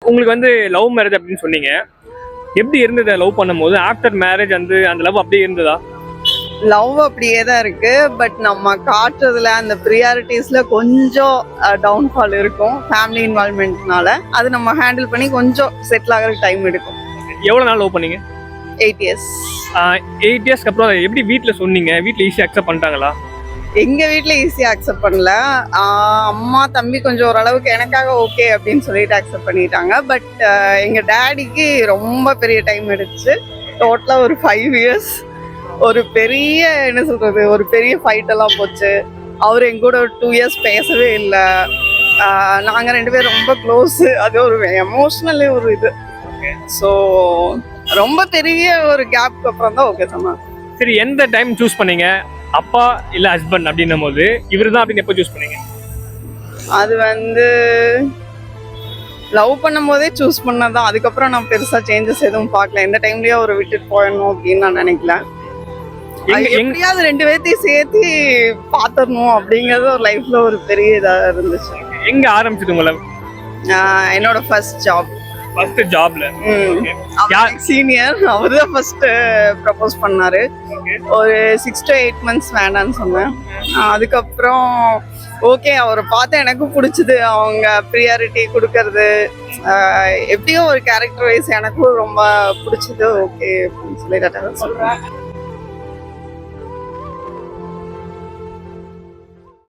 உங்களுக்கு வந்து love marriage அப்படின்னு சொன்னீங்க. எப்படி இருந்தது லவ் பண்ணும்போது? ஆஃப்டர் மேரேஜ் வந்து அந்த லவ் அப்படியே இருந்ததா? லவ் அப்படியே தான் இருக்கு. பட் நம்ம காட்டுறதுல அந்த ப்ரியாரிட்டிஸ்ல கொஞ்சம் டவுன்ஃபால் இருக்கும். ஃபேமிலி இன்வால்வ்மெண்ட்னால அது நம்ம ஹேண்டில் பண்ணி கொஞ்சம் செட்டில் ஆகிறதுக்கு டைம் எடுக்கும். எவ்வளோ நாள் லவ் பண்ணீங்க? 8 இயர்ஸ். 8 இயர்ஸ்க்கு அப்புறம் அதை எப்படி வீட்டில் சொன்னீங்க? வீட்டில் ஈஸியாக அக்செப்ட் பண்ணிட்டாங்களா? எங்க வீட்ல ஈஸியா அக்செப்ட் பண்ணல. அம்மா தம்பி கொஞ்சம் ஓரளவுக்கு எனக்காக ஓகே அப்படின்னு சொல்லிட்டு அக்செப்ட் பண்ணிட்டாங்க. பட் எங்க டேடிக்கு ரொம்ப பெரிய டைம் எடுத்துச்சு. டோட்டலா ஒரு 5 இயர்ஸ் ஒரு பெரிய என்ன சொல்றது ஒரு பெரிய ஃபைட் எல்லாம் போச்சு. அவர் எங்க கூட ஒரு 2 இயர்ஸ் பேசவே இல்லை. நாங்க 2 பேரும் ரொம்ப க்ளோஸ். அது ஒரு எமோஷனல் ஒரு இது. ஸோ ரொம்ப பெரிய ஒரு கேப்க்கு அப்புறம் தான் ஓகே சொன்னாங்க. சரி, எந்த டைம் சூஸ் பண்ணீங்க? அப்பா இல்ல ஹஸ்பண்ட் அப்படின்னும் போது இவர் தான் அப்படின்னு எப்போ சூஸ் பண்ணீங்க? அது வந்து லவ் பண்ணும் போதே சூஸ் பண்ணதான். அதுக்கப்புறம் நான் பெருசா சேஞ்சஸ் எதுவும் பார்க்கல. எந்த டைம்லயே அவரை விட்டுட்டு போயிடணும் அப்படின்னு நான் நினைக்கல. எப்படியாவது 2 பேர்த்தையும் சேர்த்து பாத்துடணும் அப்படிங்கறது ஒரு லைஃப்ல ஒரு பெரிய இதா இருந்துச்சு. எங்க ஆரம்பிச்சது உங்களை? என்னோட ஃபர்ஸ்ட் ஜாப். ஃபர்ஸ்ட் ஜாப்ல சீனியர் அவர் தான் ஃபர்ஸ்ட் ப்ரப்போஸ் பண்ணாரு. ஒரு 6 to 8 months வேண்டான்னு சொன்னேன். அதுக்கப்புறம் ஓகே அவரை பார்த்து எனக்கும் பிடிச்சது. அவங்க ப்ரியாரிட்டி கொடுக்கறது எப்படியோ ஒரு கேரக்டர் வைஸ் எனக்கும் ரொம்ப பிடிச்சது. ஓகே அப்படின்னு சொல்லி சொல்றேன்.